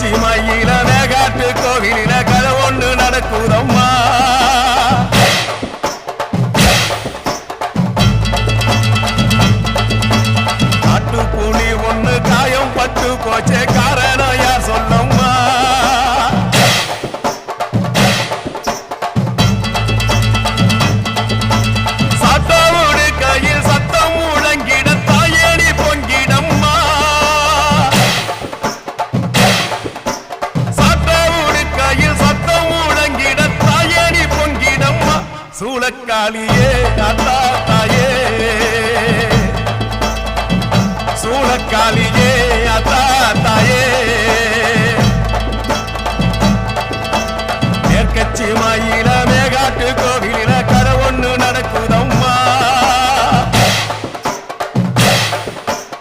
உச்சி மயில மேகாட்டு கோவிலில கதை ஒண்ணு நடக்குதம்மா. காட்டுப்புலி ஒண்ணு காயம் பட்டு போச்சே காரணம் யார் சொல்லம்மா. சாத்தாவோடு கையில் சத்தம் முழங்கிட தாயேடி பொங்கிடம்மா. சாத்தாவோடு கையில் சத்தம் முழங்கிட தாயேடி பொங்கிடம்மா. சூளக்காளியே அத்தா தாயே சூளக்காளியே